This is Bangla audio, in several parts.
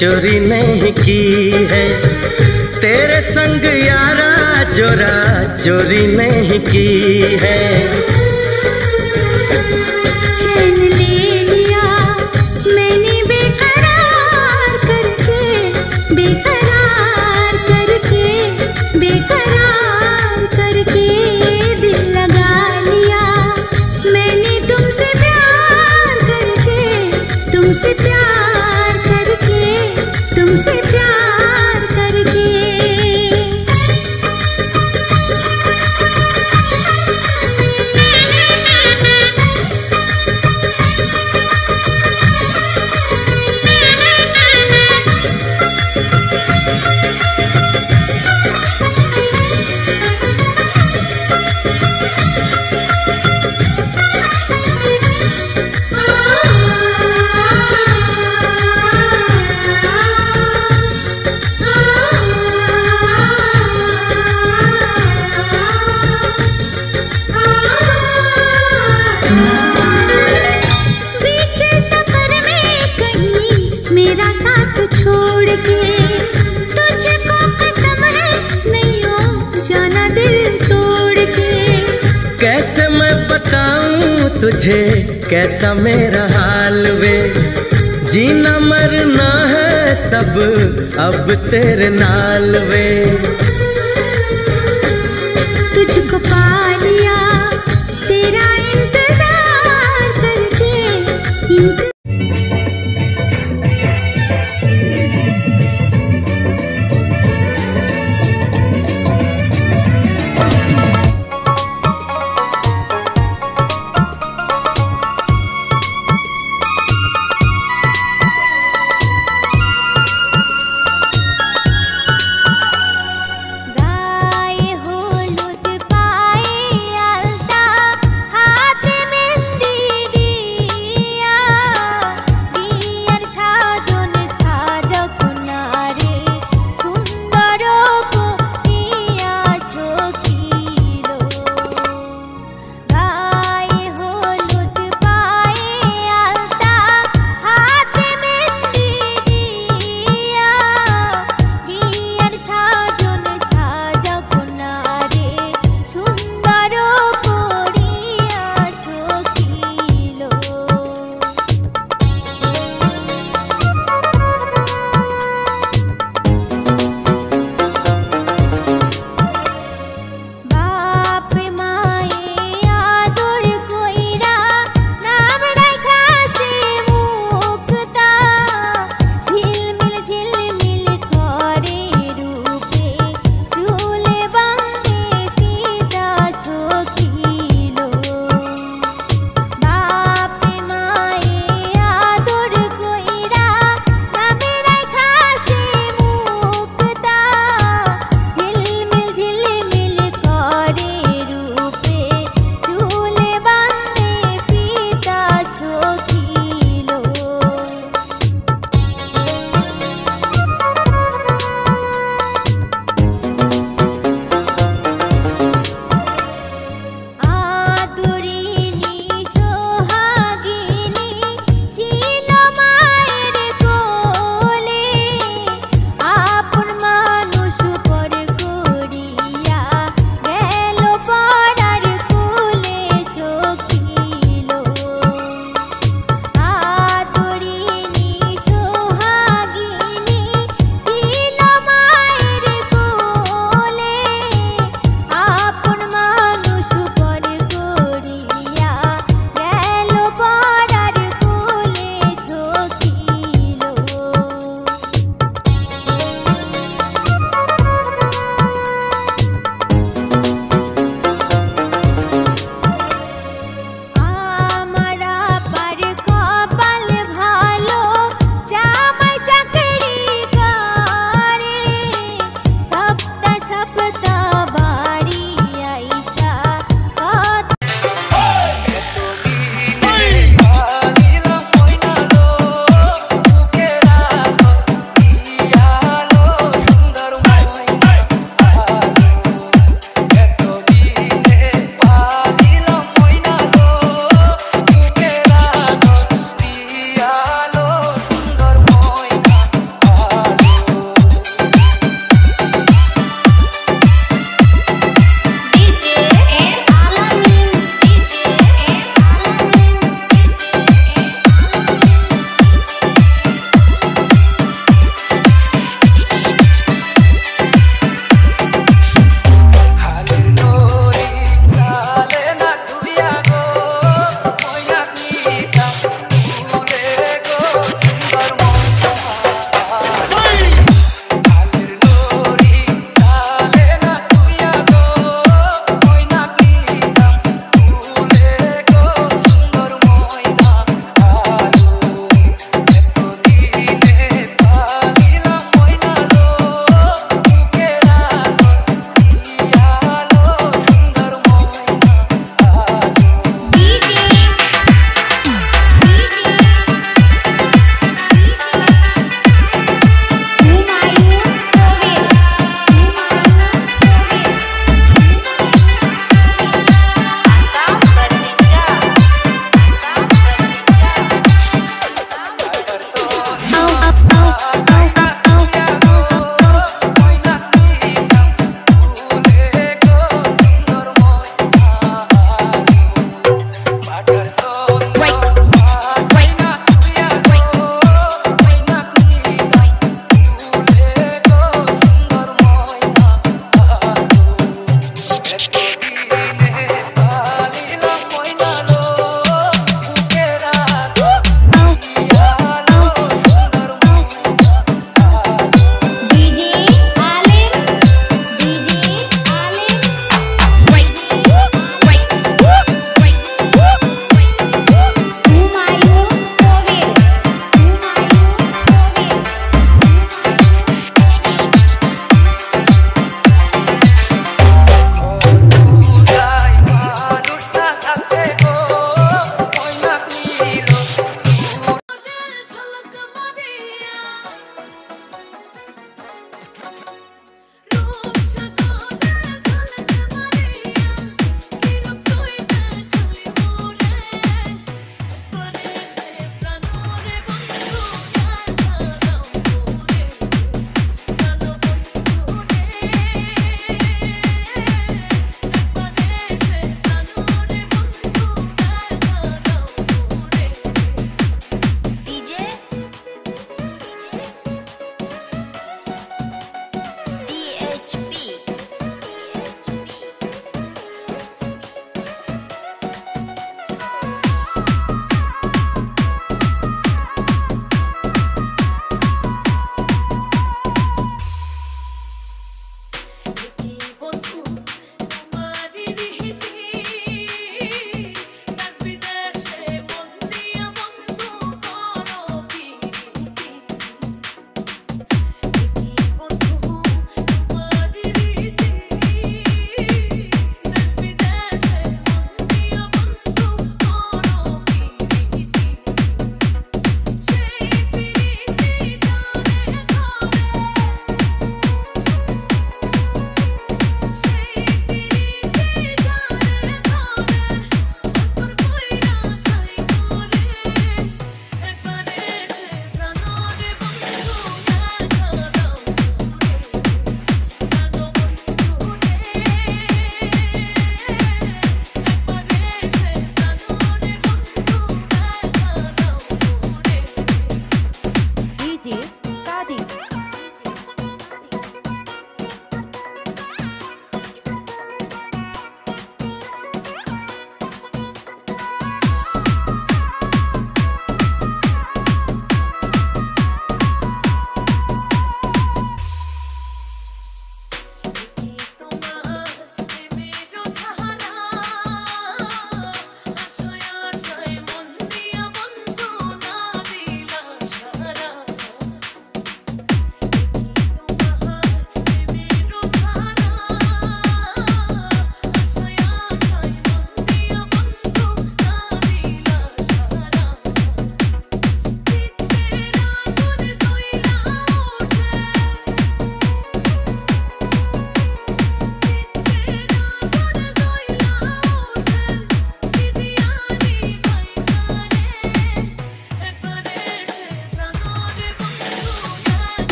चोरी नहीं की है तेरे संग यारा, चोरा चोरी नहीं की है। चैन ले लिया मैंने बेकरार करके, बेकरार करके, बेकरार करके दिल लगा लिया मैंने तुमसे प्यार करके, तुमसे प्यार करके, तुमसे प्यार करके। तुझे कैसा मेरा हाल वे, जीना मरना है सब अब तेरे नाल वे। तुझको पा लिया तेरा इंतजार करके,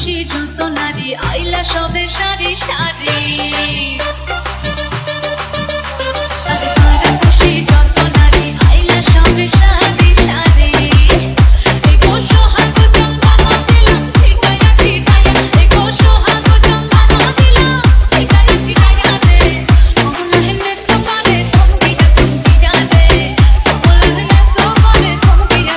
খুশি যত নারী আইলা সবে সারি সারি হারা খুশি যত নারী আইলা সবে সারি সারি এগো সোহাগ জঙ্গানো দিলাম ছিটায়া ছিটায়া এগো সোহাগ জঙ্গানো দিলাম ছিটায়া ছিটায়া রে কমলা হেনে তো করে থমকিয়া রে কমলা হেনে তো করে থমকিয়া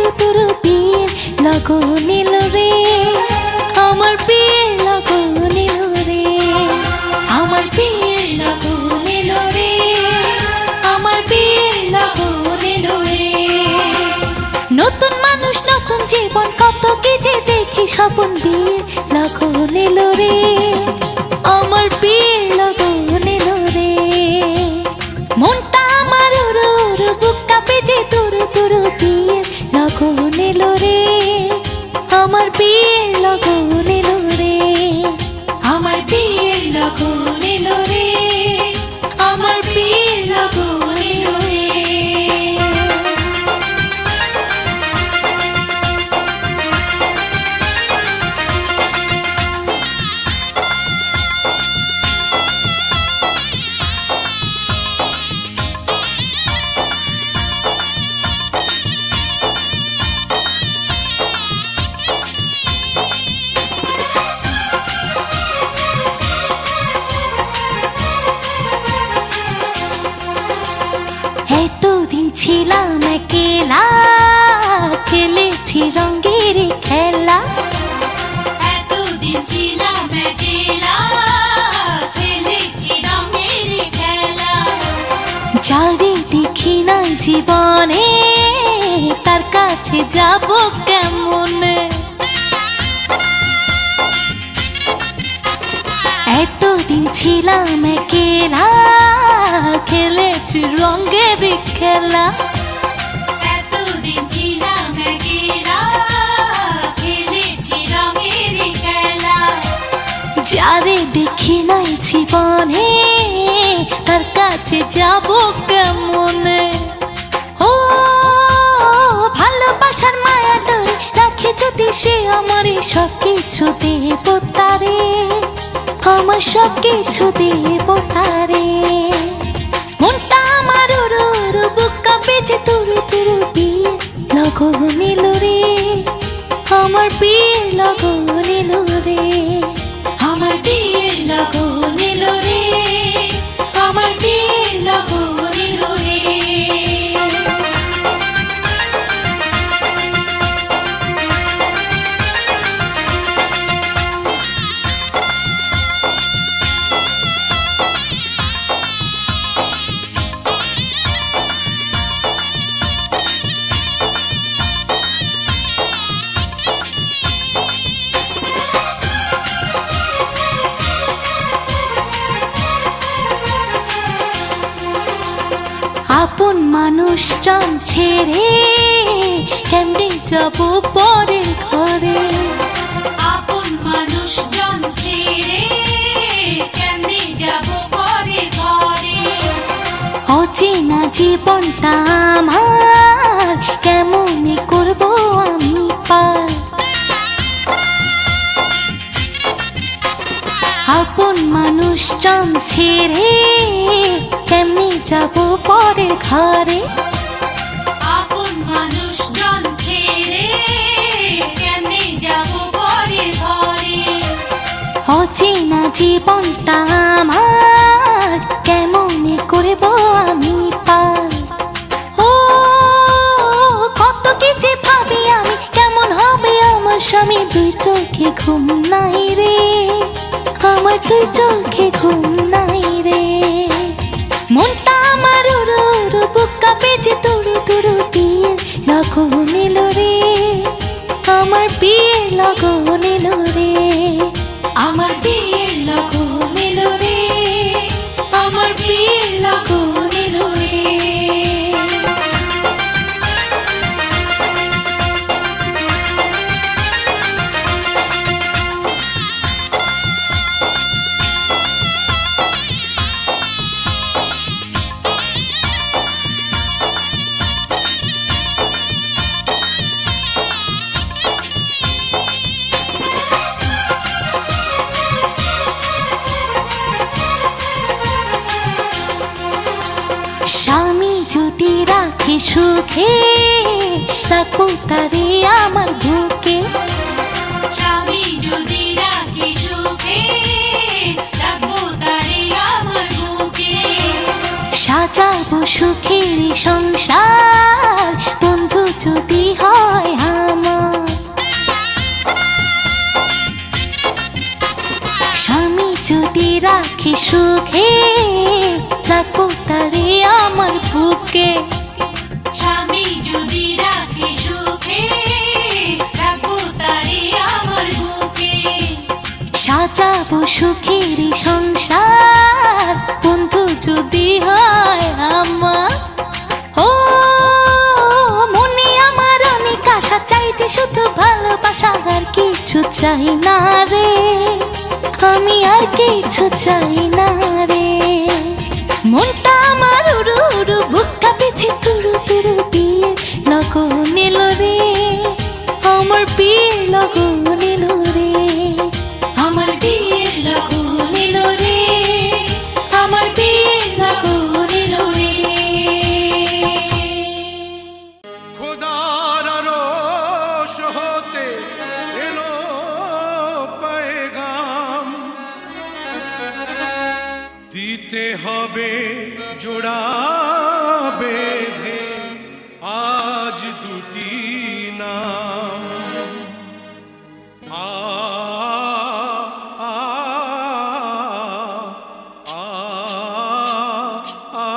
তুরু তুরু বিয়ের লগন এলো রে, আমার বিয়ের লগন এলো রে, আমার বিয়ের লগন এলো রে, আমার বিয়ের লগন এলো রে। নতুন মানুষ নতুন জীবন কত কি যে দেখি স্বপন, বিয়ের লগন এলো রে, আমার বিয়ের লগন এলো রে। মনটা আমার উড়ু উড়ু বুক কাঁপে যে তুরু তুরু, বিয়ের লগন এলো রে, আমার বিয়ের লগন এলো রে, আমার বিয়ের লগন এলো রে, আমার বিয়ের লগন এলো রে। এতদিন ছিলাম একলা, খেলেছি রঙের খেলা, এতদিন ছিলাম একলা, খেলেছি রঙের খেলা। যারে দেখি নাই জীবনে তার কাছে যাব কেমনে। এতদিন ছিলাম একলা, খেলেছি রঙের খেলা, এতদিন ছিলাম একলা, খেলেছি রঙের খেলা। যারে দেখি নাই জীবনে তার কাছে যাব কেমনে। ও ভালোবাসার মায়া ধরে রাখে যদি সে, আমার সব কিছু দেব তারে, আমার সব কিছু দেব তারে। মনটা আমার উড়ু উড়ু বুক কাঁপে যে তুরু তুরু, বিয়ের লগন এলো রে, আমার বিয়ের লগন এলো রে, আমার বিয়ের লগন এলো রে, আমার বিয়ের লগন এলো রে। আপন মানুষজন ছেড়ে কেমনে যাব পরের ঘরে। আপন মানুষজন ছেড়ে কেমনে যাব পরের ঘরে। অচেনা জীবনটা আমার কেমনে করব আমি পার। আপন মানুষজন ছেড়ে কেমনে যাব পরের ঘরে। আপন মানুষজন ছেড়ে কেমনে যাব পরের ঘরে। অচেনা জীবনটা আমার কেমনে করব আমি পার। ও কত কিছু ভাবি আমি, কেমন হবে আমার স্বামী। দুই চোখে ঘুম নাই রে, আমার দুই চোখে ঘুম নাই রে। মনটা আমার উড়ু উড়ু বুক কাঁপে যে তুরু তুরু, বিয়ের লগন এলো রে, আমার বিয়ের লগন এলো রে, আমার বিয়ের লগন এলো রে, আমার বিয়ের লগন এলো রে। স্বামী যদি রাখে সুখে, রাখবো তারে আমার বুকে। স্বামী যদি রাখে সুখে, রাখবো তারে আমার বুকে। সাজাবো সুখের সংসার, বন্ধু যদি হয় সুখে রাখবো তারে আমার বুকে। স্বামী যদি রাখে সুখে রাখবো তারে আমার বুকে। সাজাবো সুখের সংসার বন্ধু যদি হয় আমার। ও মনে আমার অনেক আশা, চাই যে শুধু ভালোবাসা, আর কিছু চাই না রে, আমি আর কিছু চাই না রে। মনটা আমার উড়ু উড়ু, বুক কাঁপেছে তুরু তুরু, বিয়ের লগন এলো রে, আমার বিয়ের লগন এলো রে, আমার বিয়ের লগন এলো রে, আমার বিয়ের লগন এলো রে। খোদার আরশ হতে এলো পেগাম, দিতে হবে জোড়া বেঁধে আজ দুটি নাম। আ আ আ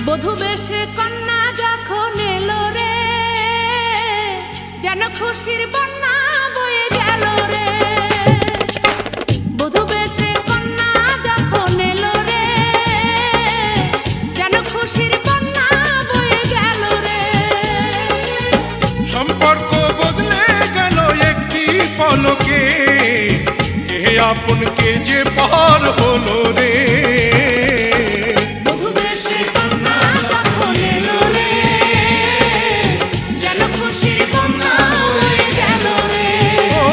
বধূ বেশে কন্যা যখন এলো রে, যেন খুশির বন্যা বয়ে গেল রে। বধূ বেশে কন্যা যখন এলো রে, যেন খুশির বন্যা বয়ে গেল রে। সম্পর্ক বদলে গেল একটি পলকে, কে আপন কে যে পার হলো রে। বধূ বেশে কন্যা যখন এলো রে, যেন খুশির বন্যা বয়ে গেল রে। ও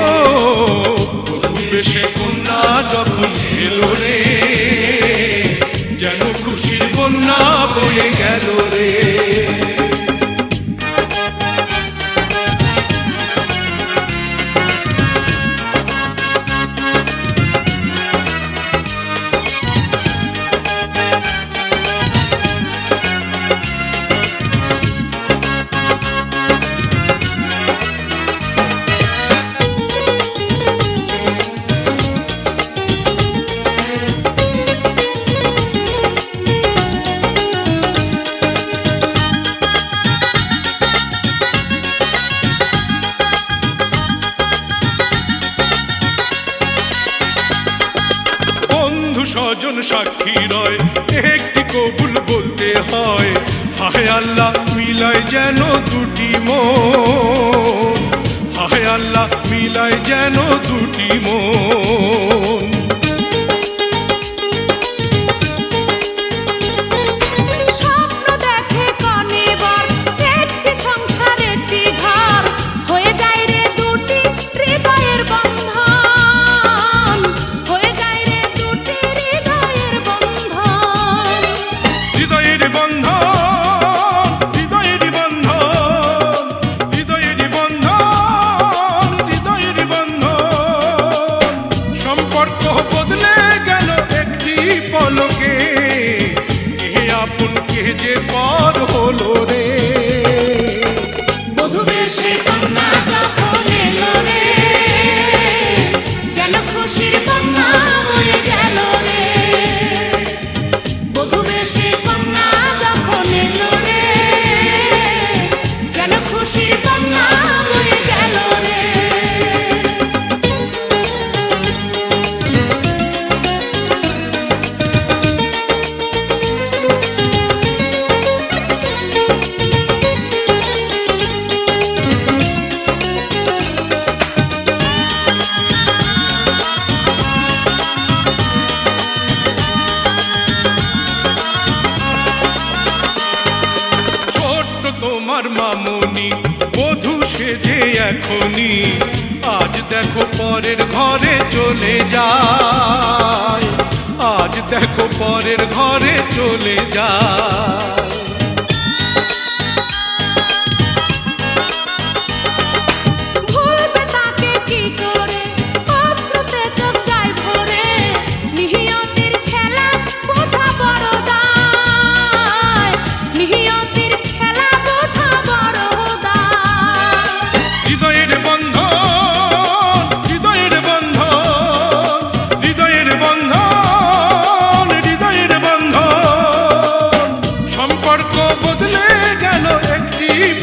বধূ বেশে কন্যা যখন এলো রে, যেন খুশির বন্যা বয়ে গেল রে। স্বজন সাক্ষী রয়, একটি কবুল বলতে হয়। হায় আল্লাহ মিলায় যেন দুটি মন, হায় আল্লাহ মিলায় যেন দুটি মন। স্বপ্ন দেখে কনে বর, একটি সংসার একটি ঘর, হয়ে যায় রে দুটি হৃদয়ের বন্ধন, হয়ে যায় রে দুটি হৃদয়ের বন্ধন। হৃদয়ের বন্ধন, হৃদয়ের বন্ধন, হৃদয়ের বন্ধন, হৃদয়ের বন্ধন। সম্পর্ক বদলে গেল একটি পলকে, কে আপন কে যে পর হলো রে। বধূ বেশে কন্যা যখন এলো রে, যেন খুশির বন্যা বয়ে গেল রে। বধূ বেশে কন্যা যখন এলো রে, যেন খুশির বন্যা বয়ে গেল রে। তোমার মামুনি বধূ সেজে এখনই, আজ দেখো পরের ঘরে চলে যায়, আজ দেখো পরের ঘরে চলে যায়।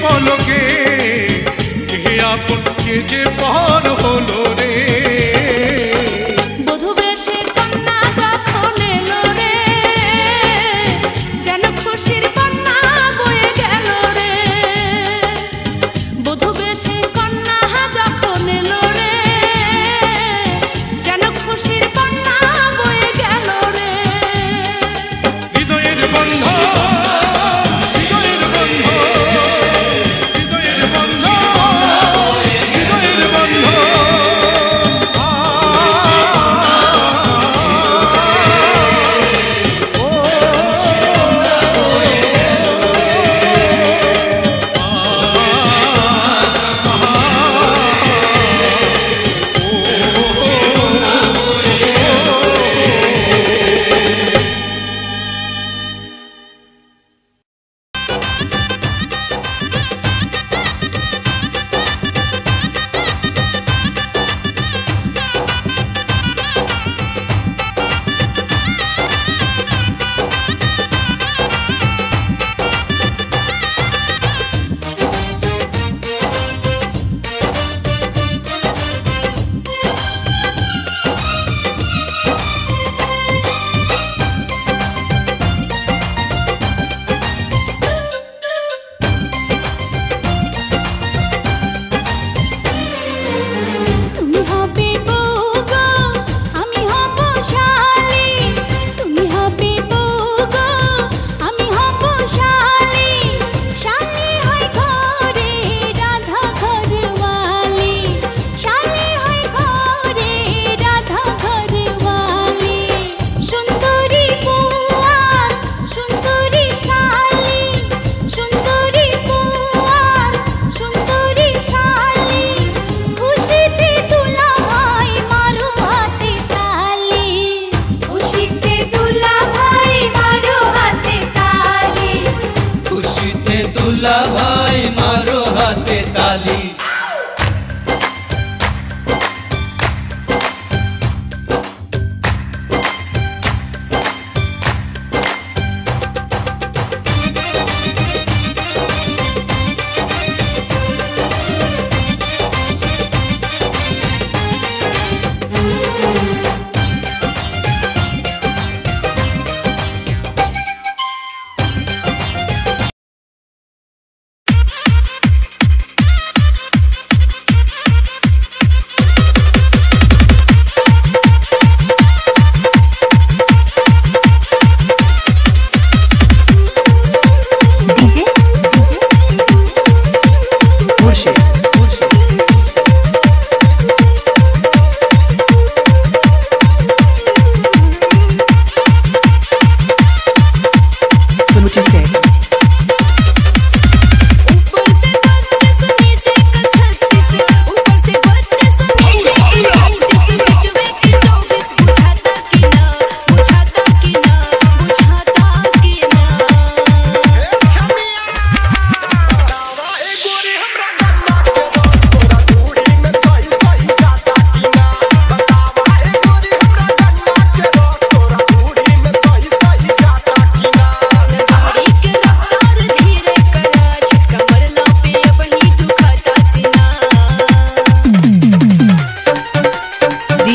পলকে কে আপন কে যে পর হলো রে। বধূ বেশে কন্যা যখন এলো রে, যেন খুশির কন্যা বয়ে গেল রে। বধূ বেশে কন্যা যখন এলো রে, যেন খুশির কন্যা বয়ে গেল রে। হৃদয়ের বন্ধন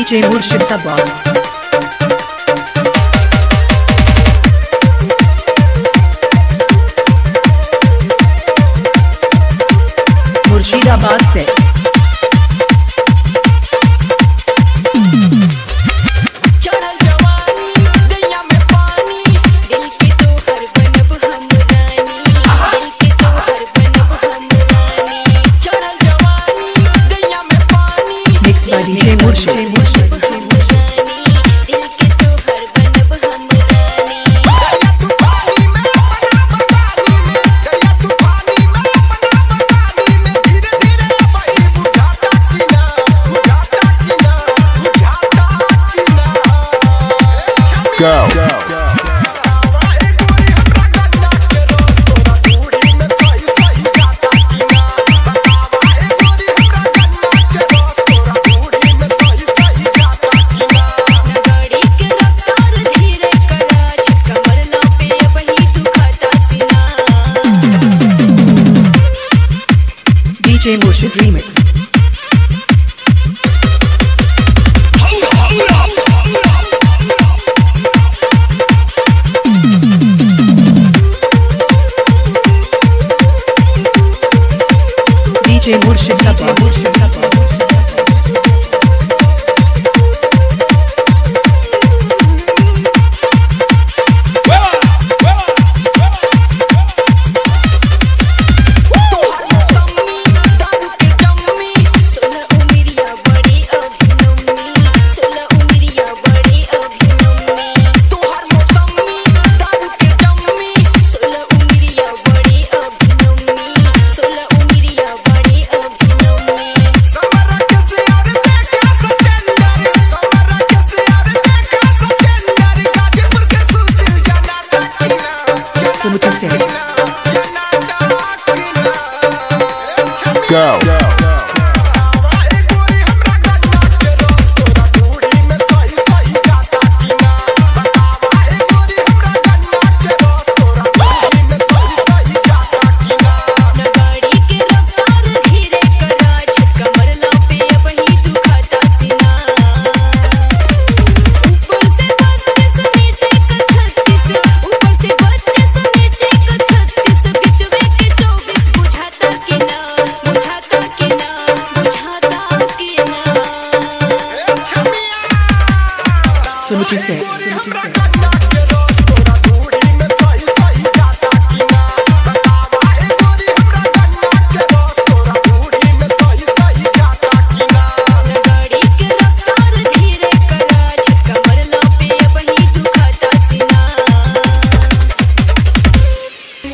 DJ Murshid the boss. Murshidabad से DJ Murshid DJ Murshid Remix. DJ Murshid Go. What you say?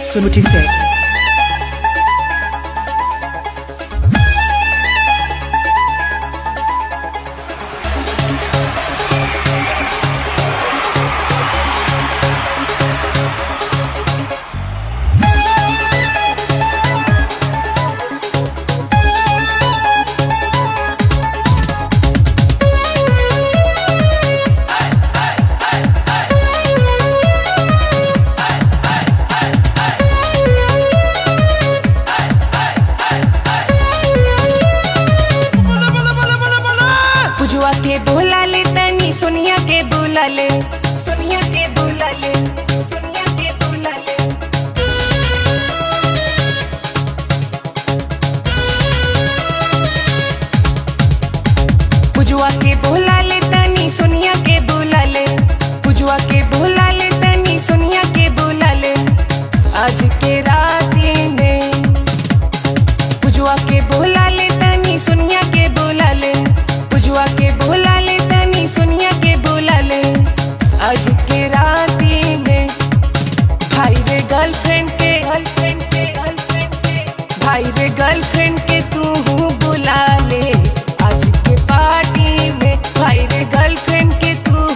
So what you say? पुजुआ के बोला ले तनी सोनिया के बोला ले सोनिया के बोला ले सोनिया के बोला ले पुजुआ के बोला ले तनी सोनिया के बोला ले पुजुआ के बोला ले तनी सोनिया के बोला ले आज के रात में पुजुआ के बोला ले तनी सोनिया के बोला ले पुजुआ के बोला ले तनी सोनिया के बोला ले आज के राती में भाई रे गर्लफ्रेंड के भाई रे गर्लफ्रेंड के तू बुला ले आज के पार्टी में भाई रे गर्लफ्रेंड के तू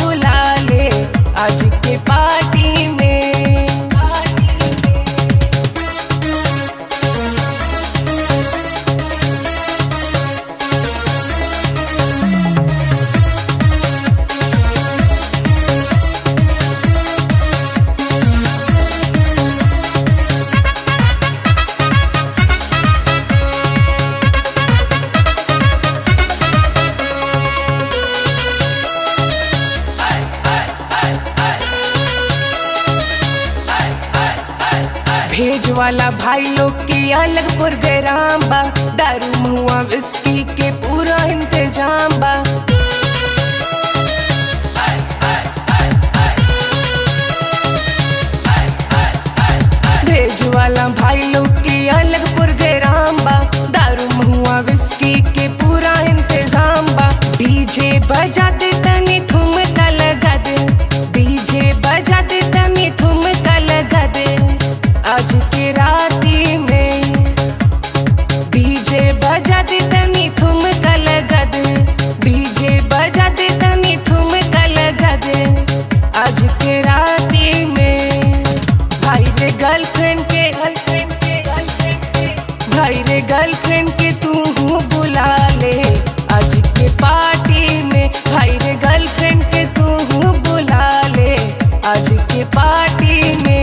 बुला ले आज के पार्टी में भेज वाला भाई लोग की अलग प्रोग्राम बा दारू मुआ विस्की के पूरा इंतजाम बा भेज वाला भाई लोग की अलग प्रोग्राम बा दारू मुआ विस्की के पूरा इंतजाम बा डीजे बजा दे तनी ठुमका लगा दे डीजे बजा दे तनी ठुमका लगा दे आज के राती में डीजे तू बुला ले आज के पार्टी में। भाई रे गर्लफ्रेंड के तू बुला ले आज के पार्टी में।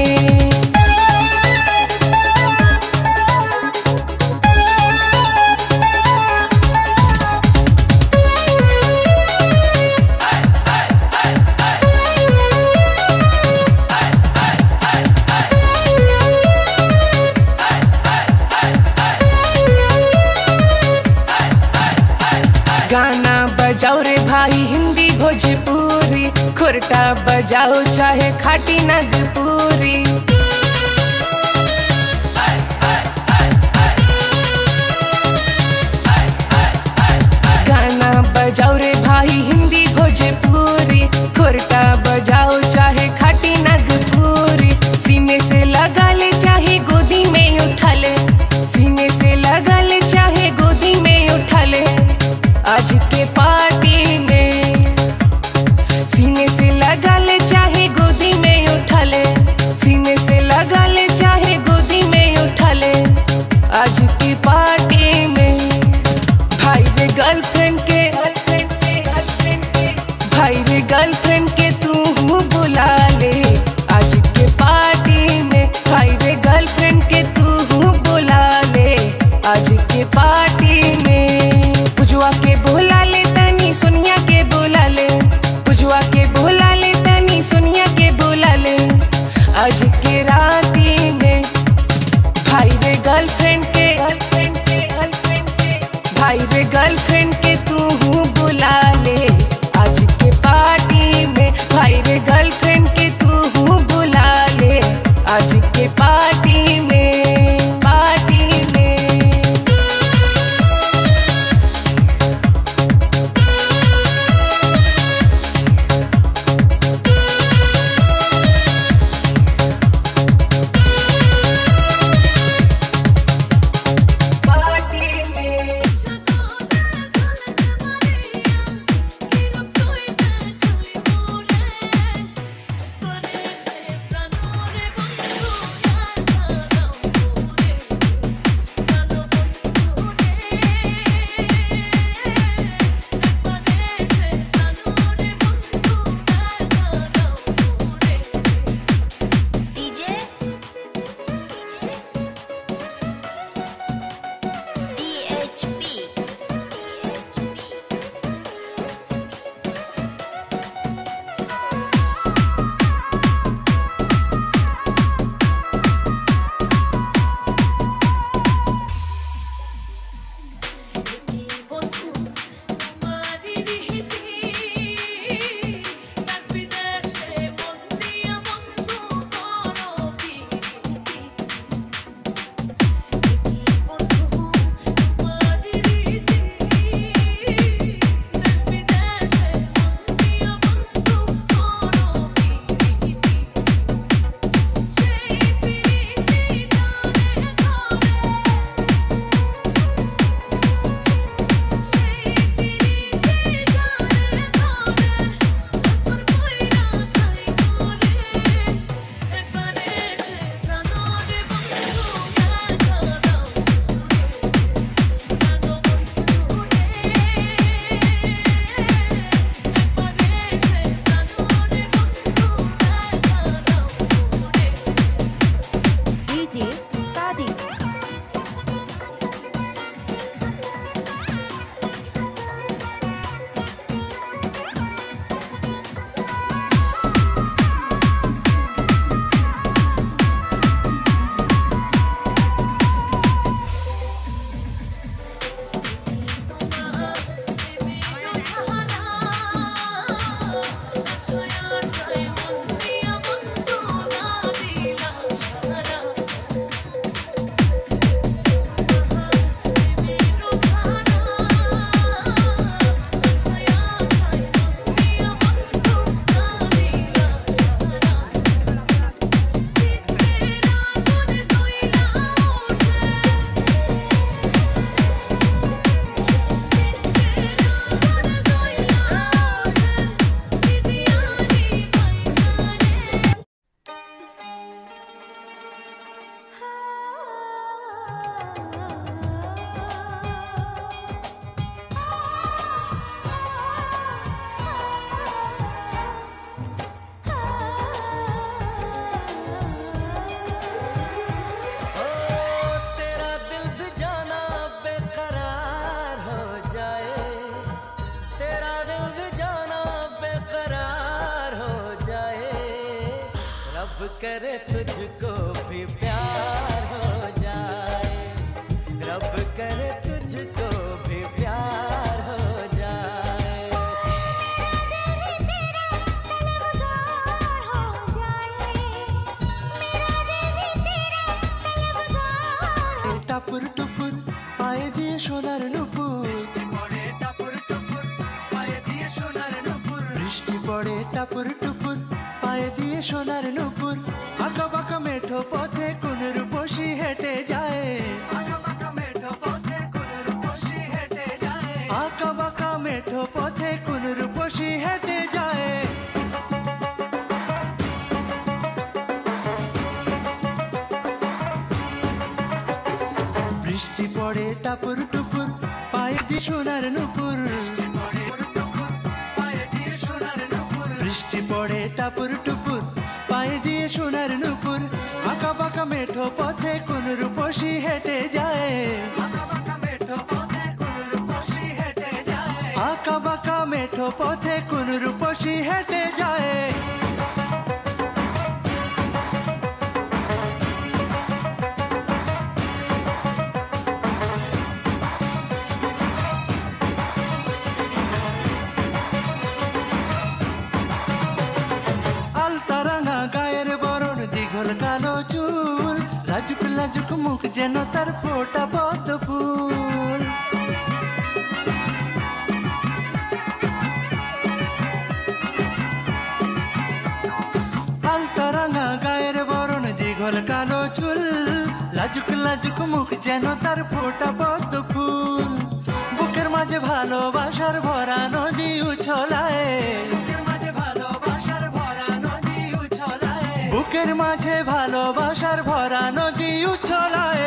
गाना बजाओ रे भाई हिंदी भोजपुरी, खुरटा बजाओ चाहे खाटी नागपुरी। गाना बजाओ रे भाई हिंदी भोजपुरी, खुरटा बजाओ चाहे खाटी नागपुरी। सीने से लगा ले चाहे गोदी में उठा ले, सीने से लगा ले चाहे गोदी में उठा ले आज के पार्टी में। सीने से लगा ले चाहे गोदी में उठा ले, सीने से लगा ले चाहे गोदी में उठा ले आज की पार्टी में। भाई रे गर्लफ्रेंड के भाई रे गर्लफ्रेंड के तू बुला ले आज के पार्टी में। भाई रे गर्लफ्रेंड के तू बुला ले आज के पार्टी में। पुजुआ के बुला ले तनी सोनिया के बुला ले, पुजुआ के बुला ले तनी सोनिया के बुला ले आज के राती में। भाई रे गर्लफ्रेंड के भाई रे गर्लफ्रेंड के तू बुला ले आज के पार्टी में। भाई रे गर्लफ्रेंड के तू बुला ले आज के पार्टी में, पार्टी में। करे तुझको भी प्यार हो जाए, रब करे तुझको भी प्यार हो जाए। টাপুর টুপুর পায়ে দিয়ে সোনার নুপুর, বৃষ্টি পড়ে টাপুর টুপুর পায়ে দিয়ে সোনার নুপুর। আঁকা বাঁকা মেঠো পথে কোন রূপসী হেঁটে যায়, আঁকা বাঁকা মেঠো পথে কোন রূপসী হেঁটে যায়। বৃষ্টি পড়ে টাপুর টুপুর পায়ে দিয়ে সোনার নুপুর, বৃষ্টি পড়ে টাপুর টুপুর পায়ে দিয়ে সোনার নুপুর। আঁকা বাঁকা মেঠো পথে কোন রূপসী হেঁটে যায়, আঁকা বাঁকা মেঠো পথে কোন রূপসী হেঁটে যায়। আলতারাঙা গায়ের বরণ, দীঘল কালো চুল, লাজুক লাজুক মুখ যেন তার ফোটা পদ্ম ফুল। আলতারাঙা গায়ের বরণ, দীঘল কালো চুল, লাজুক লাজুক মুখ যেন তার ফোটা পদ্ম ফুল। বুকের মাঝে ভালোবাসার ভরা নদী উছলায়, বুকের মাঝে ভালোবাসার ভরা নদী উছলায়।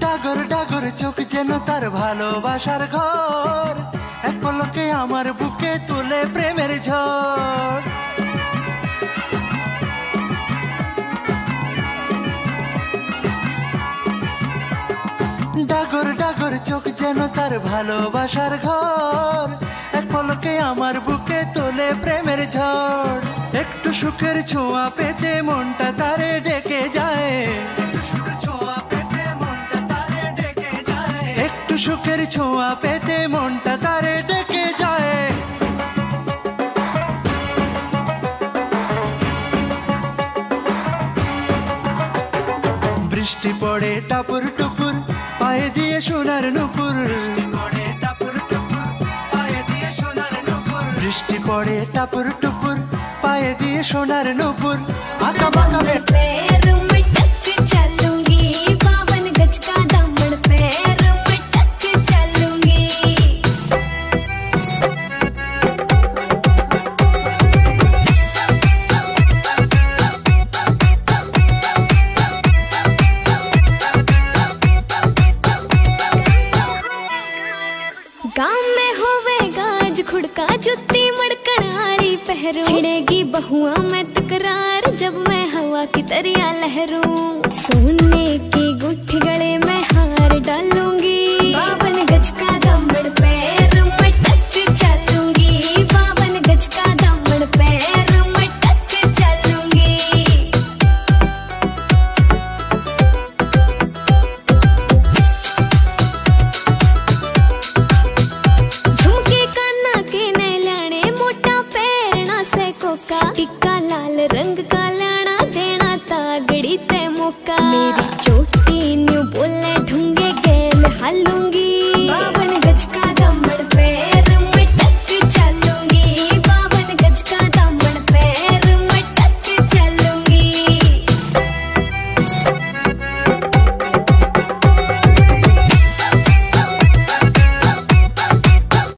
ডাগর ডাগর চোখ যেন তার ভালোবাসার ঘর, এক পলকে আমার বুকে তুলে প্রেমের ঝড়। ডাগর ডাগর চোখ যেন তার ভালোবাসার ঘর, এক পলকে আমার বুকে তোলে প্রেমের ঝড়। একটু সুখের ছোঁয়া পেতে মনটা তারে ডেকে যায়, একটু সুখের ছোঁয়া পেতে মনটা তারে ডেকে যায়। বৃষ্টি পড়ে টাপুর টুপুর পায়ে দিয়ে সোনার নুপুর, বৃষ্টি পড়ে টাপুর টুপুর পায়ে দিয়ে সোনার নুপুর। আঁকা বাঁকা पैर में टक चलूंगी, 52 गज का दामन पैर में टक चलूंगी। गाँव में होवेगा आज खुड़का, जुत्ती मड़कड़ आली पहरू, छिड़ेगी बहुआ में तकरार जब मैं हवा की तरिया लहरूं। सोने की गुट्ठी गले में हार डालूंगी, 52 गज का दामन पैर में टक चलूंगी, 52 गज का दामन पैर में टक चलूंगी। झुमके काना के नैलाने, मोटा पैरना से कोका, टिक्का लाल रंग का